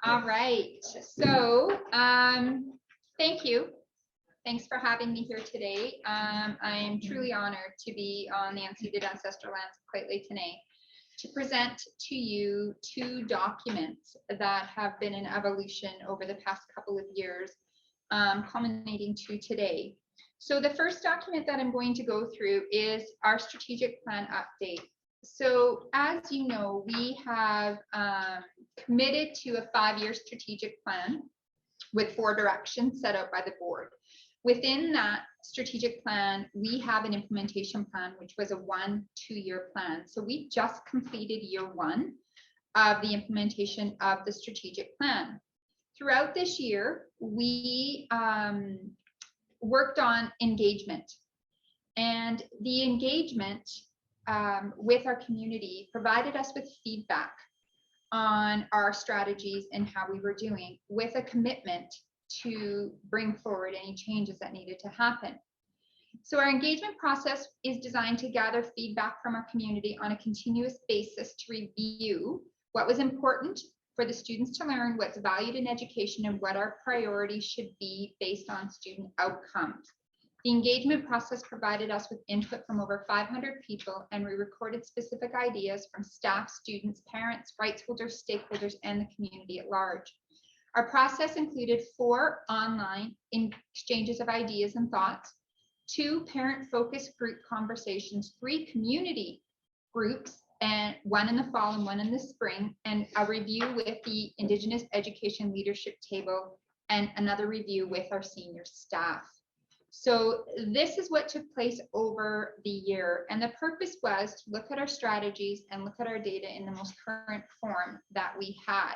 All right. So thank you. Thanks for having me here today. I am truly honored to be on the unceded ancestral lands of Quite Lake to present to you two documents that have been in evolution over the past couple of years, culminating to today. So the first document that I'm going to go through is our strategic plan update. So as you know, we have committed to a 5-year strategic plan with 4 directions set out by the board. Within that strategic plan, we have an implementation plan, which was a 1-2-year plan. So we just completed year 1 of the implementation of the strategic plan. Throughout this year, we worked on engagement, and the engagement with our community provided us with feedback on our strategies and how we were doing, with a commitment to bring forward any changes that needed to happen. So our engagement process is designed to gather feedback from our community on a continuous basis to review what was important for the students to learn, what's valued in education, and what our priorities should be based on student outcomes. The engagement process provided us with input from over 500 people, and we recorded specific ideas from staff, students, parents, rights holders, stakeholders, and the community at large. Our process included 4 online exchanges of ideas and thoughts, 2 parent-focused group conversations, 3 community groups, and 1 in the fall and 1 in the spring, and a review with the Indigenous Education Leadership Table, and another review with our senior staff. So this is what took place over the year, and the purpose was to look at our strategies and look at our data in the most current form that we had.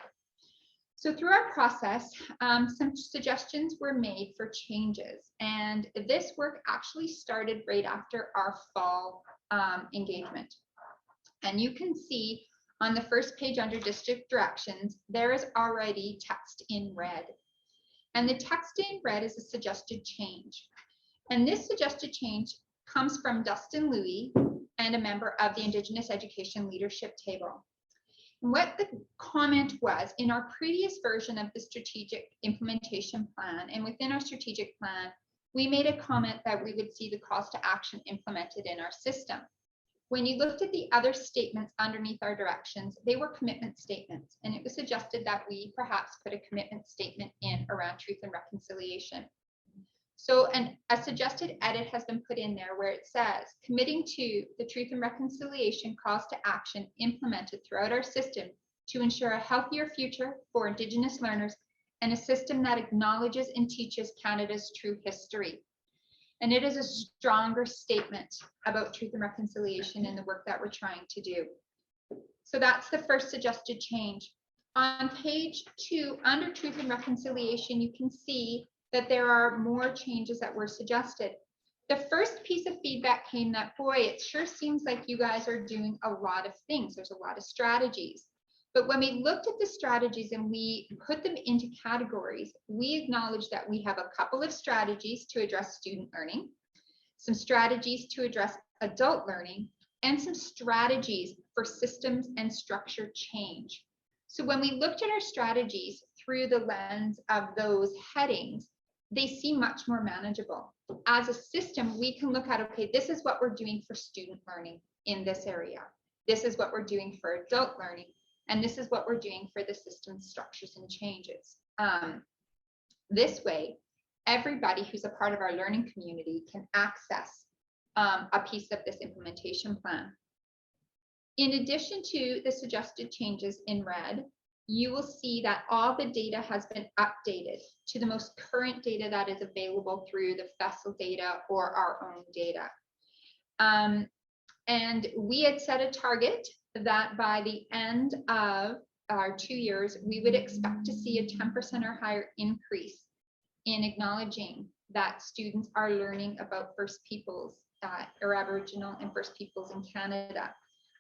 So through our process, some suggestions were made for changes, and this work actually started right after our fall engagement. And you can see on the first page under district directions, there is already text in red. And the text in red is a suggested change. And this suggested change comes from Dustin Louie and a member of the Indigenous Education Leadership Table. And what the comment was, in our previous version of the strategic implementation plan and within our strategic plan, we made a comment that we would see the calls to action implemented in our system. When you looked at the other statements underneath our directions, they were commitment statements, and it was suggested that we perhaps put a commitment statement in around truth and reconciliation. So a suggested edit has been put in there where it says, committing to the truth and reconciliation calls to action implemented throughout our system to ensure a healthier future for Indigenous learners and a system that acknowledges and teaches Canada's true history. And it is a stronger statement about truth and reconciliation and the work that we're trying to do. So that's the first suggested change. On page 2, under truth and reconciliation, you can see that there are more changes that were suggested. The first piece of feedback came that, boy, it sure seems like you guys are doing a lot of things. There's a lot of strategies. But when we looked at the strategies and we put them into categories, we acknowledged that we have a couple of strategies to address student learning, some strategies to address adult learning, and some strategies for systems and structure change. So when we looked at our strategies through the lens of those headings, they seem much more manageable. As a system, we can look at, okay, this is what we're doing for student learning in this area. This is what we're doing for adult learning. And this is what we're doing for the system structures and changes. This way, everybody who's a part of our learning community can access a piece of this implementation plan. In addition to the suggested changes in red, you will see that all the data has been updated to the most current data that is available through the FESL data or our own data. And we had set a target that by the end of our 2 years, we would expect to see a 10% or higher increase in acknowledging that students are learning about First Peoples, or Aboriginal and First Peoples in Canada.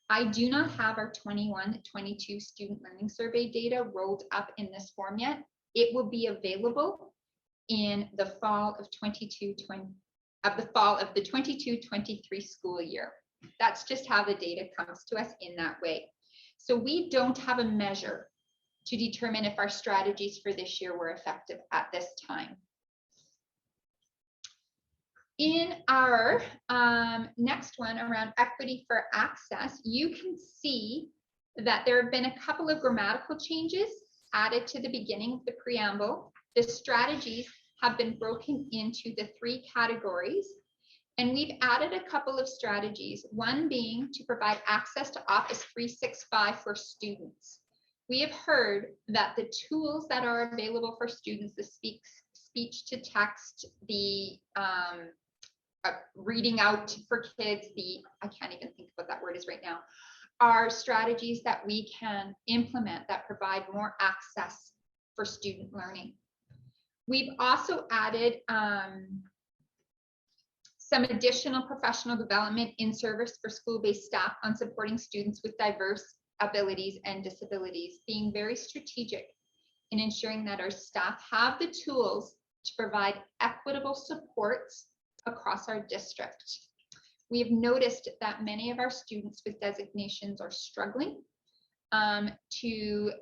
I do not have our 21-22 student learning survey data rolled up in this form yet. It will be available in the fall of the 22-23 school year. That's just how the data comes to us in that way. So we don't have a measure to determine if our strategies for this year were effective at this time. In our next one around equity for access, you can see that there have been a couple of grammatical changes added to the beginning of the preamble. The strategies have been broken into the 3 categories, and we've added a couple of strategies, one being to provide access to Office 365 for students. We have heard that the tools that are available for students, the speech to text, the reading out for kids, I can't even think of what that word is right now, are strategies that we can implement that provide more access for student learning. We've also added some additional professional development in service for school-based staff on supporting students with diverse abilities and disabilities, being very strategic in ensuring that our staff have the tools to provide equitable supports across our district. We have noticed that many of our students with designations are struggling to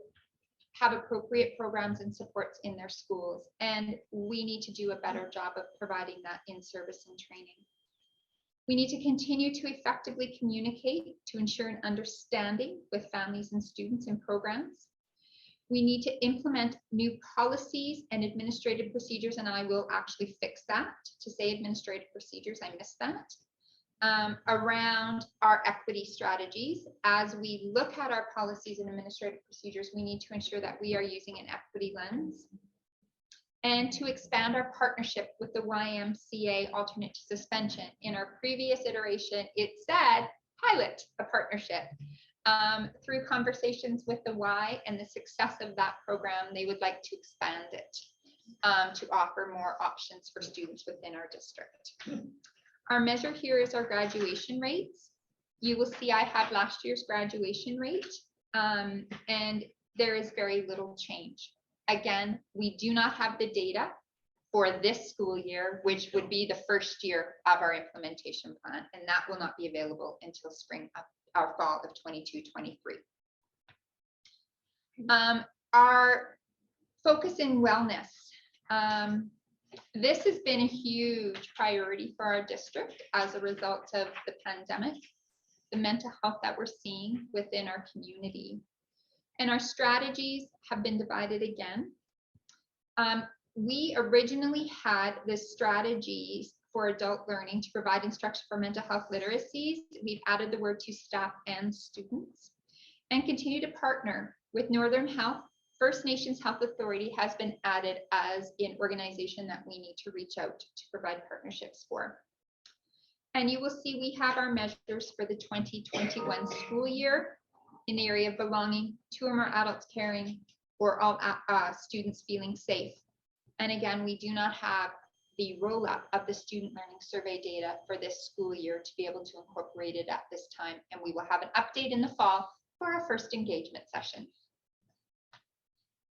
have appropriate programs and supports in their schools, and we need to do a better job of providing that in service and training. We need to continue to effectively communicate to ensure an understanding with families and students in programs. We need to implement new policies and administrative procedures, and I will actually fix that to say administrative procedures. I missed that. Around our equity strategies. As we look at our policies and administrative procedures, we need to ensure that we are using an equity lens, and to expand our partnership with the YMCA alternate to suspension. In our previous iteration, it said pilot a partnership. Through conversations with the Y and the success of that program, they would like to expand it to offer more options for students within our district. Our measure here is our graduation rates. You will see I have last year's graduation rate, and there is very little change. Again, we do not have the data for this school year, which would be the first year of our implementation plan, and that will not be available until spring of our fall of 22-23. Our focus in wellness. This has been a huge priority for our district as a result of the pandemic, the mental health that we're seeing within our community. And our strategies have been divided again. We originally had the strategies for adult learning to provide instruction for mental health literacies. We've added the word to staff and students, and continue to partner with Northern Health. First Nations Health Authority has been added as an organization that we need to reach out to provide partnerships for. And you will see we have our measures for the 2021 school year in the area of belonging, 2 or more adults caring, or all students feeling safe. And again, we do not have the roll-up of the student learning survey data for this school year to be able to incorporate it at this time. And we will have an update in the fall for our first engagement session.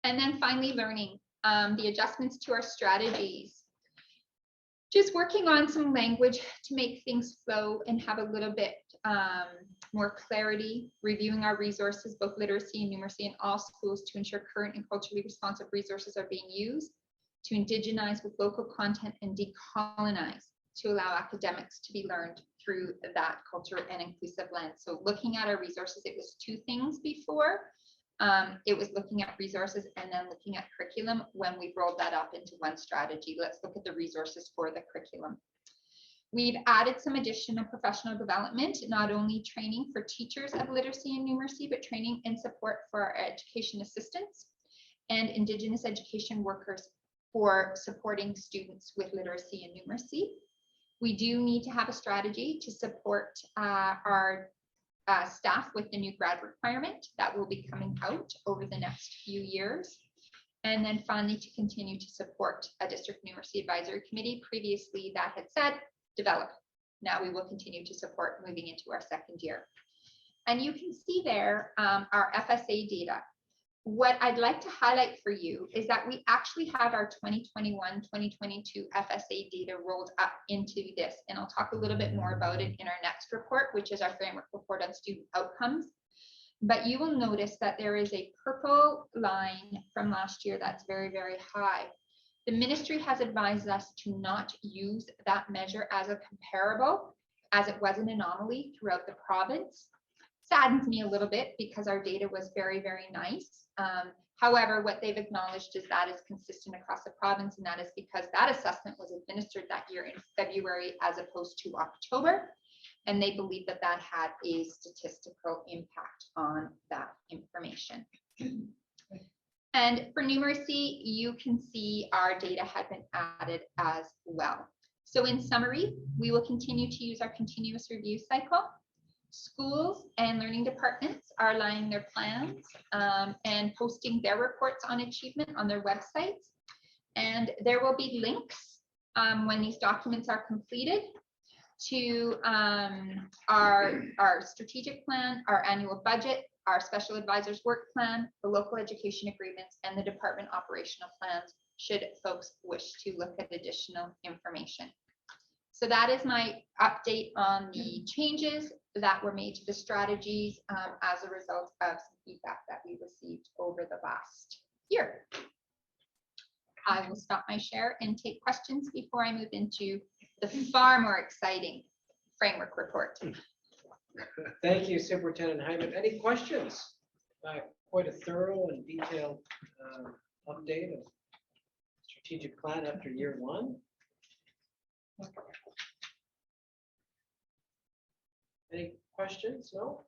And then finally, learning, the adjustments to our strategies. Just working on some language to make things flow and have a little bit more clarity, reviewing our resources, both literacy and numeracy in all schools to ensure current and culturally responsive resources are being used, to indigenize with local content and decolonize to allow academics to be learned through that culture and inclusive lens. So looking at our resources, it was 2 things before. It was looking at resources and then looking at curriculum. When we rolled that up into one strategy, let's look at the resources for the curriculum. We've added some additional professional development, not only training for teachers of literacy and numeracy, but training and support for our education assistants and Indigenous education workers for supporting students with literacy and numeracy. We do need to have a strategy to support our staff with the new grad requirement that will be coming out over the next few years. And then finally, to continue to support a district numeracy advisory committee. Previously that had said develop. Now we will continue to support moving into our 2nd year. And you can see there our FSA data. What I'd like to highlight for you is that we actually have our 2021-2022 FSA data rolled up into this, and I'll talk a little bit more about it in our next report, which is our framework report on student outcomes. but you will notice that there is a purple line from last year that's very, very high. The ministry has advised us to not use that measure as a comparable, as it was an anomaly throughout the province. Saddens me a little bit because our data was very, very nice. However, what they've acknowledged is that is consistent across the province, and that is because that assessment was administered that year in February as opposed to October. And they believe that that had a statistical impact on that information. And for numeracy, you can see our data had been added as well. So in summary, we will continue to use our continuous review cycle. Schools and learning departments are aligning their plans and posting their reports on achievement on their websites. And there will be links when these documents are completed to our strategic plan, our annual budget, our special advisors work plan, the local education agreements, and the department operational plans, should folks wish to look at additional information. So that is my update on the changes that were made to the strategies as a result of some feedback that we received over the last year. I will stop my share and take questions before I move into the far more exciting framework report. Thank you, Superintendent Hyman. Any questions? Quite a thorough and detailed update of strategic plan after year one. Any questions? No?